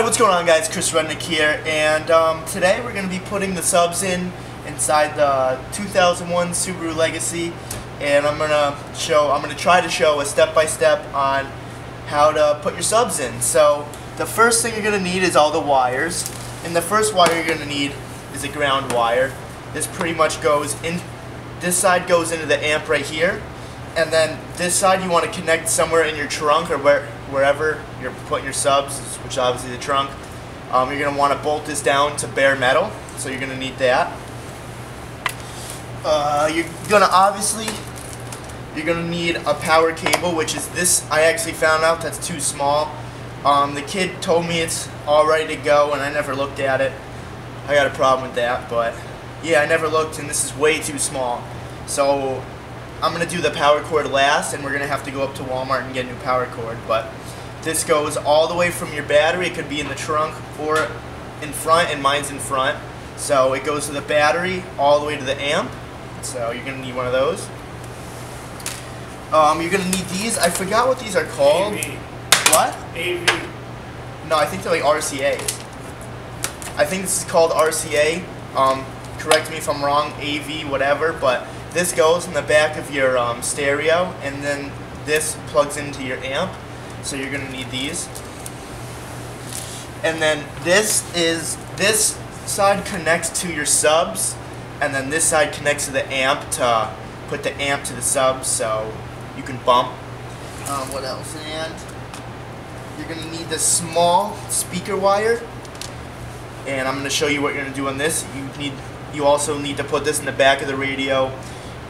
what's going on, guys? Chris Rednick here, and today we're going to be putting the subs inside the 2001 Subaru Legacy, and I'm going to try to show a step-by-step on how to put your subs in. So the first thing you're going to need is all the wires, and the first wire you're going to need is a ground wire. This pretty much goes in. This side goes into the amp right here, and then this side you want to connect somewhere in your trunk or wherever you're putting your subs, which is obviously the trunk. You're going to want to bolt this down to bare metal, so you're going to need that. You're going to need a power cable, which is this. I actually found out that's too small. The kid told me it's all ready to go, and I never looked at it. I got a problem with that, but yeah, I never looked, and this is way too small. So I'm going to do the power cord last, and we're going to have to go up to Walmart and get a new power cord. But this goes all the way from your battery. It could be in the trunk or in front, and mine's in front. So it goes to the battery all the way to the amp. So you're going to need one of those. You're going to need these. I forgot what these are called. AV. What? AV. No, I think they're like RCAs. I think this is called RCA. Correct me if I'm wrong, AV, whatever, but this goes in the back of your stereo, and then this plugs into your amp, so you're going to need these. And then this side connects to your subs, and then this side connects to the amp to put the amp to the subs so you can bump. What else? And you're going to need this small speaker wire, and I'm going to show you what you're going to do on this. You also need to put this in the back of the radio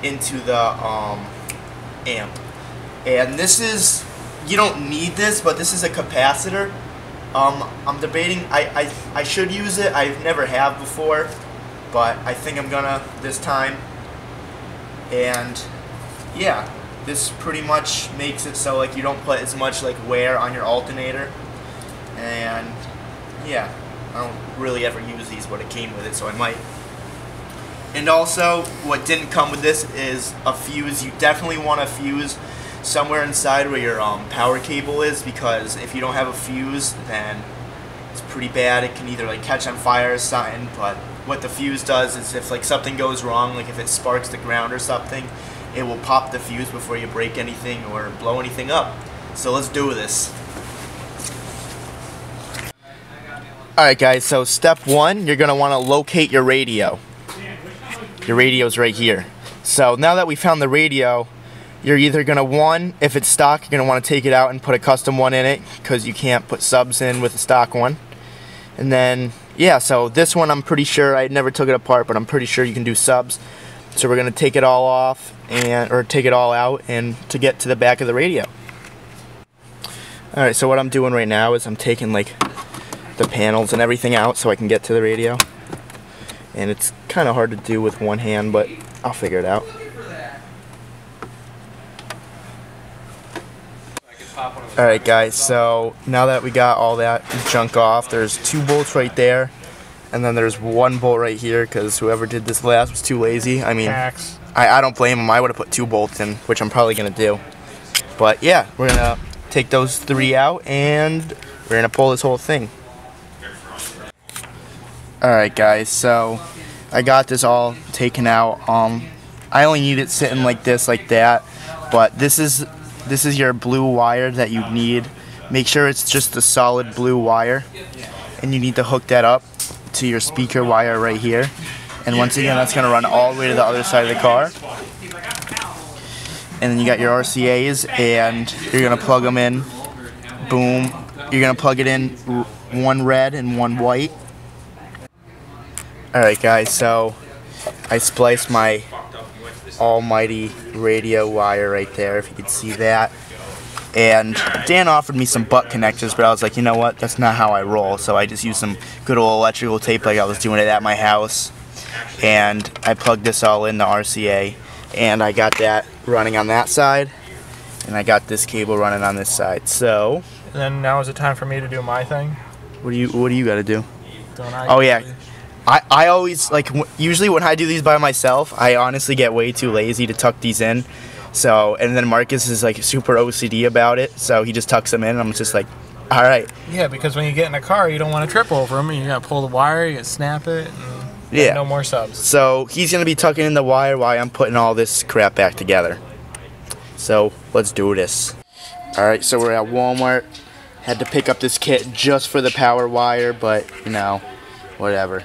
into the amp. And this is, you don't need this, but this is a capacitor. I'm debating, I should use it. I never have before, but I think I'm gonna this time. And yeah, this pretty much makes it so like you don't put as much like wear on your alternator. And yeah, I don't really ever use these, but it came with it, so I might. And also, what didn't come with this is a fuse. You definitely want a fuse somewhere inside where your power cable is, because if you don't have a fuse, then it's pretty bad. It can either like catch on fire or something. But what the fuse does is if like something goes wrong, like if it sparks the ground or something, it will pop the fuse before you break anything or blow anything up. So let's do this. Alright guys, so step one, you're going to want to locate your radio. Your radio's right here. So now that we found the radio, you're either going to, if it's stock, you're going to want to take it out and put a custom one in it, because you can't put subs in with a stock one. And then, yeah, so this one I'm pretty sure, I never took it apart, but I'm pretty sure you can do subs. So we're going to take it all off, or take it all out, and to get to the back of the radio. Alright, so what I'm doing right now is I'm taking like the panels and everything out so I can get to the radio. And it's kind of hard to do with one hand, but I'll figure it out. Alright guys, so now that we got all that junk off, there's 2 bolts right there, and then there's 1 bolt right here, because whoever did this last was too lazy. I mean, I don't blame him. I would have put 2 bolts in, which I'm probably going to do. But yeah, we're going to take those 3 out, and we're going to pull this whole thing. Alright guys, so I got this all taken out. I only need it sitting like this, like that, but this is your blue wire that you need. Make sure it's just the solid blue wire, and you need to hook that up to your speaker wire right here. And once again, that's going to run all the way to the other side of the car. And then you got your RCAs, and you're going to plug them in. Boom. You're going to plug it in, 1 red and 1 white. Alright guys, so I spliced my almighty radio wire right there, if you can see that. And Dan offered me some butt connectors, but I was like, you know what, that's not how I roll. So I just used some good old electrical tape like I was doing it at my house. And I plugged this all in the RCA, and I got that running on that side, and I got this cable running on this side. So and then now is the time for me to do my thing. What do you got to do? Oh yeah. I always, like, usually when I do these by myself, I honestly get way too lazy to tuck these in. So, and then Marcus is like super OCD about it, so he just tucks them in, and I'm just like, All right. Yeah, because when you get in a car, you don't want to trip over them. You got to pull the wire, you got to snap it, and Yeah. no more subs. So he's going to be tucking in the wire while I'm putting all this crap back together. So let's do this. All right, so we're at Walmart. Had to pick up this kit just for the power wire, but, you know, whatever.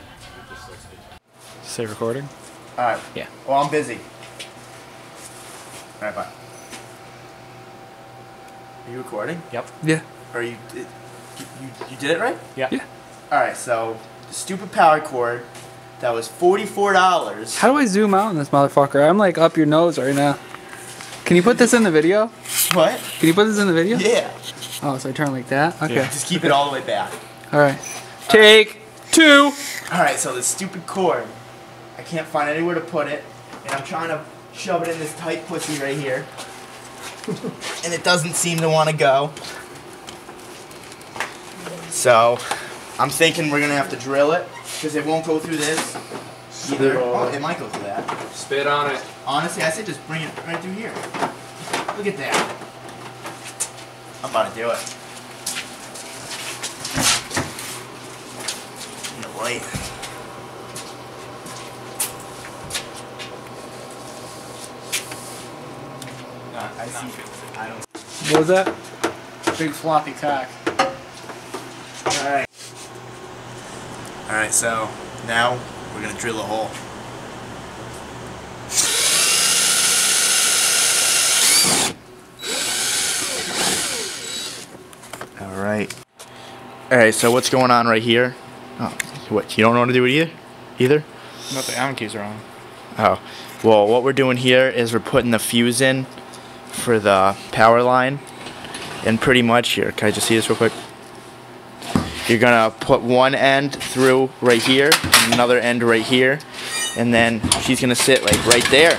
Say recording? All right. Yeah. Well, I'm busy. All right, bye. Are you recording? Yep. Yeah. Or you did it right? Yeah. Yeah. All right, so the stupid power cord that was $44. How do I zoom out on this motherfucker? I'm like up your nose right now. Can you put this in the video? What? Can you put this in the video? Yeah. Oh, so I turn like that? Okay. Yeah. Just keep it all the way back. Alright. Take 2. All right, so this stupid cord, I can't find anywhere to put it, and I'm trying to shove it in this tight pussy right here, and it doesn't seem to want to go. So I'm thinking we're gonna have to drill it because it won't go through this either. Oh, it might go through that. Spit on it. Honestly, I say just bring it right through here. Look at that. I'm about to do it. In the light. I see. I don't. What was that? Big floppy cock. Alright. Alright, so now we're gonna drill a hole. Alright. Alright, so what's going on right here? Oh, what, you don't know what to do with either? Not the Allen keys are on. Oh. Well, what we're doing here is we're putting the fuse in for the power line. And pretty much here, can I just see this real quick? You're gonna put one end through right here, and another end right here, and then she's gonna sit like right there.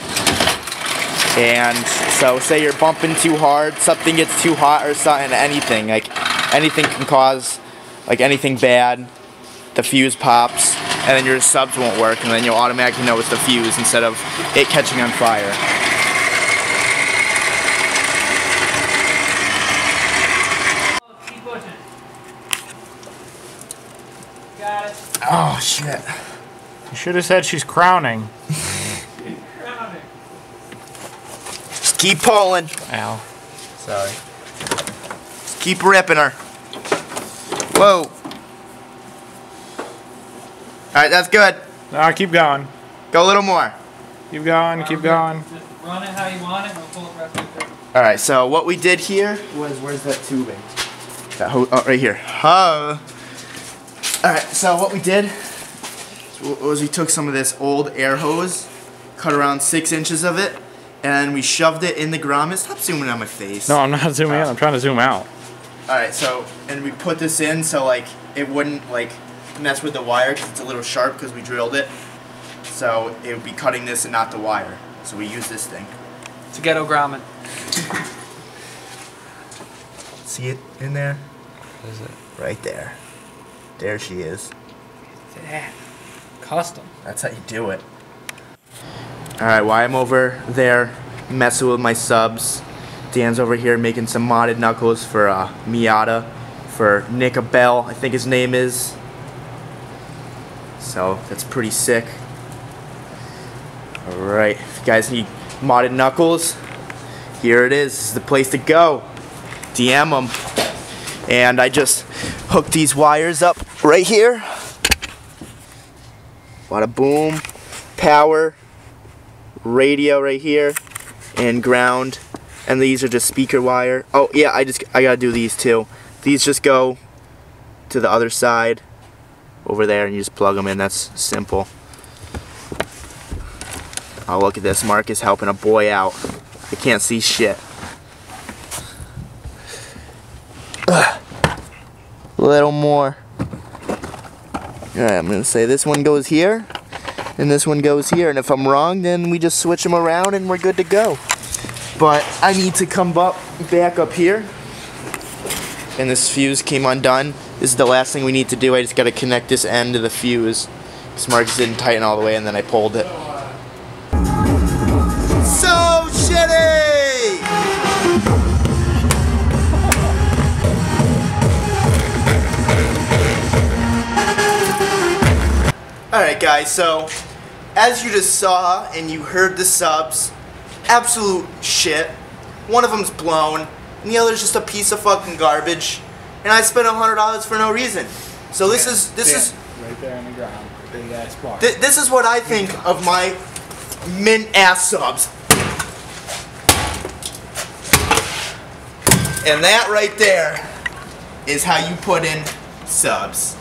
And so say you're bumping too hard, something gets too hot or something, anything can cause like anything bad, the fuse pops, and then your subs won't work, and then you'll automatically know it's the fuse instead of it catching on fire. Got it. Oh shit. You should have said she's crowning. Crowning. Just keep pulling. Ow. Sorry. Just keep ripping her. Whoa. Alright, that's good. Keep going. Go a little more. Keep going, keep going. Just run it how you want it and we'll pull it right through. Alright, so what we did here was, where's that tubing? Oh, right here. Alright, so what we did was we took some of this old air hose, cut around 6 inches of it, and we shoved it in the grommet. Stop zooming on my face. No, I'm not zooming in. I'm trying to zoom out. Alright, so, and we put this in so, like, it wouldn't, like, mess with the wire because it's a little sharp because we drilled it. So, it would be cutting this and not the wire. So we use this thing. It's a ghetto grommet. See it in there? What is it? Right there. There she is. Yeah. Custom. That's how you do it. Alright, while I'm over there messing with my subs, Dan's over here making some modded knuckles for Miata, for Nick Abell, I think his name is. So, that's pretty sick. Alright, if you guys need modded knuckles, here it is. This is the place to go. DM them. And I just hooked these wires up right here. Bada boom. Power. Radio right here. And ground. And these are just speaker wire. Oh yeah, I gotta do these too. These just go to the other side over there and you just plug them in. That's simple. Oh, look at this. Mark is helping a boy out. I can't see shit. Ugh. A little more. Alright, I'm gonna say this one goes here and this one goes here, and if I'm wrong then we just switch them around and we're good to go. But I need to come back up here, and this fuse came undone. This is the last thing we need to do. I just gotta connect this end to the fuse because Marcus didn't tighten all the way and then I pulled it. So shitty! Alright guys, so as you just saw and you heard the subs, absolute shit. One of them's blown, and the other's just a piece of fucking garbage. And I spent $100 for no reason. So this is right there on the ground, big ass bar. this is what I think of my mint ass subs. And that right there is how you put in subs.